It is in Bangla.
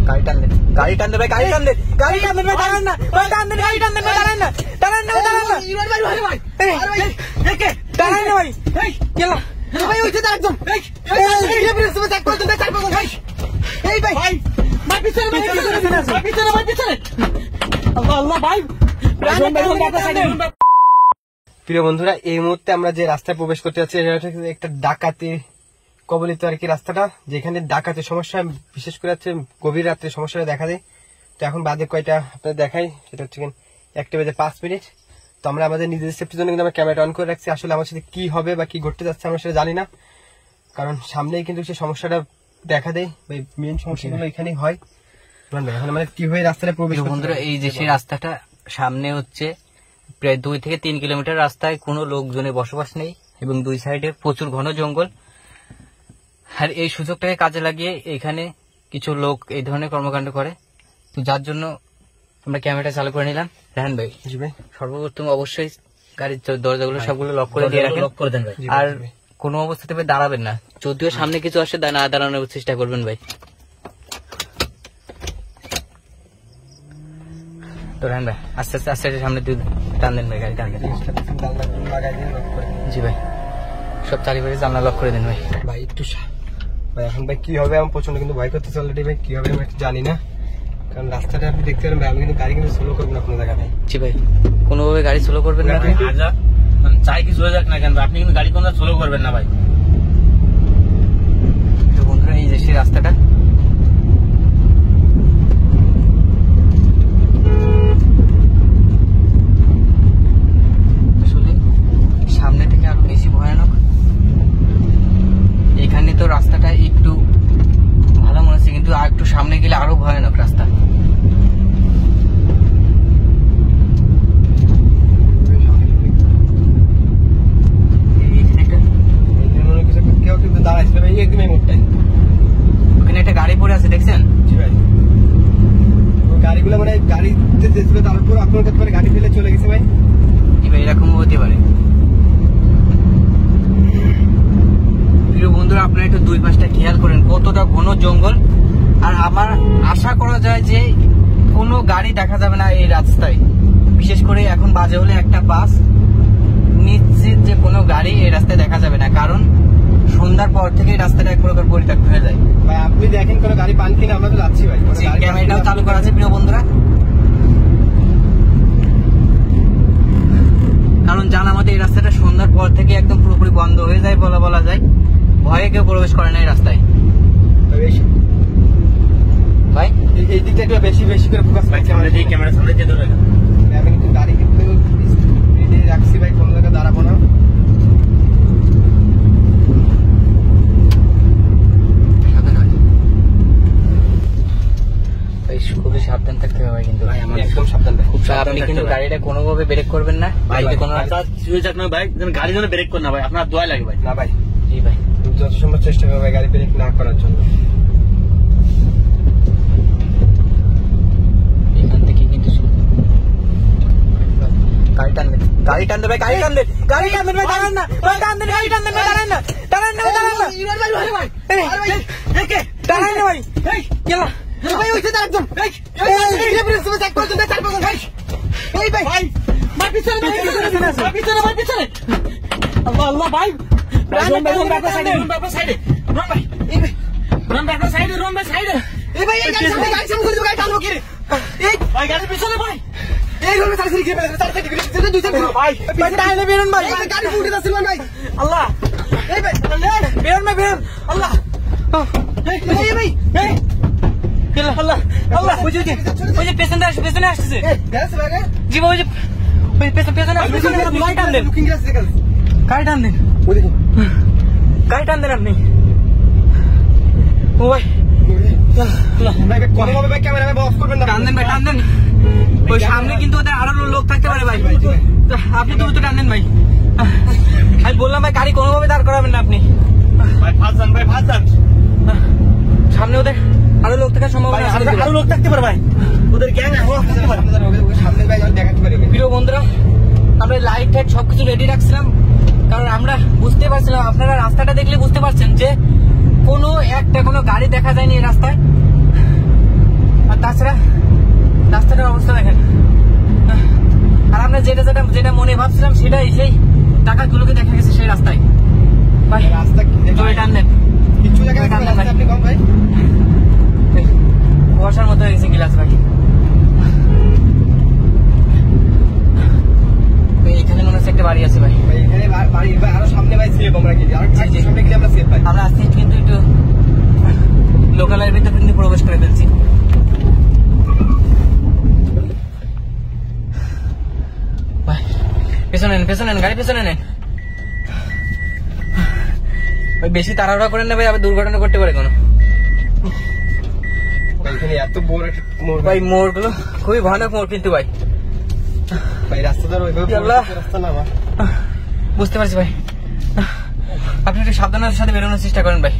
গাড়ি টান দেন, গাড়ি টান দেন ভাই, গাড়ি টান দেন, গাড়ি টান দেন ভাই, দাঁড়ান না ভাই, টান দেন, গাড়ি টান দেন ভাই, দাঁড়ান না, দাঁড়ান না, দাঁড়ান না, দাঁড়ান না ভাই, গেলাম ভাই, ওই যে একদম প্রিয় বন্ধুরা, এই মুহূর্তে আমরা যে রাস্তায় প্রবেশ করতে যাচ্ছি এটা একটা ডাকাতি কবলিত আর কি রাস্তাটা, যেখানে ডাকাতের সমস্যা বিশেষ করে হচ্ছে গভীর রাত্রে সমস্যাটা দেখা যায়। তো এখন বাজে কয়টা আপনাদের দেখাই, সেটা হচ্ছে 1:05। তো আমরা আমাদের নিজেদের সেফটির জন্য কিন্তু আমরা ক্যামেরা অন করে রাখছি। আসলে আমার সাথে কি হবে বা কি ঘটতে যাচ্ছে আমরা সেটা জানি না, কারণ সামনেই কিন্তু সেই সমস্যাটা দেখা দেয়, মেইন সমস্যাগুলো এখানেই হয়। এখন মানে কি হয়ে রাস্তাটা প্রবেশ। বন্ধুরা, এই যে সেই রাস্তাটা সামনে হচ্ছে প্রায় 2 থেকে 3 কিলোমিটার রাস্তায় কোনো লোকজনের বসবাস নেই এবং দুই সাইডে প্রচুর ঘন জঙ্গল। আর এই সুযোগটাকে কাজে লাগিয়ে এখানে কিছু লোক এই ধরনের কর্মকাণ্ড করে, তো যার জন্য আমরা ক্যামেরাটা চালু করে নিলাম। রাহান ভাই, জি ভাই, সর্বপ্রথম অবশ্যই গাড়ির দরজাগুলো সবগুলো লক করে দিয়ে রাখেন, আর কোনো অবস্থাতে দাঁড়াবেন না, যদিও সামনে কিছু আসে না দাঁড়ানোর চেষ্টা করবেন ভাই। তো রাহান ভাই, আস্তে আস্তে আস্তে সামনে টান দেন ভাই, গাড়ি টান দেন। জি ভাই, সব চারিপাশে জানলা লক করে দেন ভাই। ভাই একটু ভাই, এখন ভাই কি হবে, আমি প্রচন্ড কিন্তু ভয় করতেছি অলরেডি ভাই, কি হবে আমি জানি না, কারণ রাস্তাটা আপনি দেখতে পারেন ভাই, আমি কিন্তু গাড়ি কিন্তু স্লো করবো না কোনো জায়গায়। জি ভাই, কোনোভাবে গাড়ি স্লো করবেন না, চাই কিছু হয়ে যাক না কেন, আপনি কিন্তু গাড়ি কোনো স্লো করবেন না ভাই। তো বন্ধুরা, এই যে সেই রাস্তাটা, আসলে সামনে থেকে আরো বেশি ভয়ানক। এখানে তো রাস্তাটা একটু ভালো মনে হচ্ছে, কিন্তু আর একটু সামনে গেলে আরো ভয়ানক রাস্তা। ওখানে একটা গাড়ি পড়ে আছে, দেখছেন? গাড়িগুলো মানে গাড়িতে যেছিল, তারপর আপনার গাড়ি ফেলে চলে গেছে ভাই। এরকমও হতে পারে। বন্ধুরা, আপনারা একটু দুই পাশটা খেয়াল করেন, কতটা ঘন জঙ্গল। আর আমার আশা করা যায় যে কোনো গাড়ি দেখা যাবে না এই রাস্তায়, বিশেষ করে এখন বাজে হলে 1:05। নিশ্চিত যে কোনো গাড়ি এই রাস্তায় দেখা যাবে না, কারণ সন্ধ্যার পর থেকে রাস্তাটা এক প্রকার পরিত্যক্ত হয়ে যায়। ভাই আপনি দেখেন কোনো গাড়ি পান কিনা, আমরা তো যাচ্ছি ভাই। ক্যামেরাটাও চালু করা আছে প্রিয় বন্ধুরা, কারণ জানা মতে এই রাস্তাটা সন্ধ্যার পর থেকে একদম পুরোপুরি বন্ধ হয়ে যায় বলা যায়। ভয়ে কেউ প্রবেশ করে না এই রাস্তায় ভাই। এই দিকটা একটু বেশি করে ফোকাস রাখছি আমরা, এই ক্যামেরার সামনে যেতে হবে। আমি কিন্তু গাড়ি কিন্তু স্পিডে রাখছি ভাই, কোনো জায়গায় দাঁড়াবো না। খুবই সাবধান থাকতে হবে কিন্তু ভাই, একদম সাবধান। আপনি কিন্তু গাড়িটা কোনোভাবে ব্রেক করবেন না ভাই, কোনো ভাই, গাড়ি যেন ব্রেক করে না ভাই, আপনার দোয়া লাগে ভাই। না ভাই, জি ভাই, যত সম্ভব চেষ্টা করবো গাড়ি ব্রেক না করার জন্য। এখান থেকে কিন্তু গাড়ি টান দেন, গাড়ি টান দেন ভাই, গাড়ি টান দেন, গাড়ি টান দেন ভাই, দাঁড়ান না ভাই, টান দেন, গাড়ি টান দেন ভাই, দাঁড়ান না, দাঁড়ান না, দাঁড়ান না, দাঁড়ান না ভাই, গেলাম ভাই, ওই যে একদম আল্লাহ ভাই, পেছনে আসতেছে। জি ভাই, ওই যে পেছনে গাড়ি টান দেন, গাড়ি টান দেন, গাড়ি টান দেন আপনি। ও ভাই, টান দেন ভাই, টান দেন। ওই সামনে কিন্তু ওদের আরো লোক থাকতে পারে ভাই, আপনি দ্রুত টান দেন ভাই। আমি বললাম ভাই, গাড়ি কোনোভাবে দাঁড় করাবেন না আপনি ভাই, ফাঁস যান। সামনে ওদের আরো লোক থাকার সম্ভাবনা, আরো লোক থাকতে পারে ভাই, ওদের গ্যাং থাকতে পারে। প্রিয় বন্ধুরা, আমরা লাইট টাইট সবকিছু রেডি রাখছিলাম, কারণ আমরা বুঝতে পারছিলাম, আপনারা রাস্তাটা দেখলে বুঝতে পারছেন যে কোনো গাড়ি দেখা যায়নি এই রাস্তায়। ডাকাতগুলোকে দেখা গেছে সেই রাস্তায় ভাই। রাস্তা জোরে টান দেন, কিছু জায়গায় টান দেন ভাই। আপনি কম ভাই। কুয়াশার মতো হয়ে গেছে গিলাস ভাই। ভাই, এখানে মনে হচ্ছে একটা বাড়ি আছে ভাই। ভাই এখানে বাড়ির ভাই আরো সামনে ভাই সেফ আমরা গেলি, আর জি, জি। সামনে গেলে আমরা সেফ ভাই। আমরা আস্তে আস্তে কিন্তু একটু লোকালয়ের ভিতরে কিন্তু প্রবেশ করে ফেলছি। ভাই, পেছনে নেন, পেছনে নেন, গাড়ি পেছনে নেন ভাই। বেশি তাড়াহুড়া করেন না ভাই, আবার দুর্ঘটনা করতে পারে কোনো। ভাই এখানে এত বড় একটা মোড় ভাই মোড়গুলো খুবই ভয়ানক মোড় কিন্তু ভাই। ভাই রাস্তা ধরো ওইভাবে আল্লাহ। রাস্তা না ভাই। বুঝতে পারছি ভাই, আপনি একটু সাবধানতার সাথে বেরোনোর চেষ্টা করেন ভাই।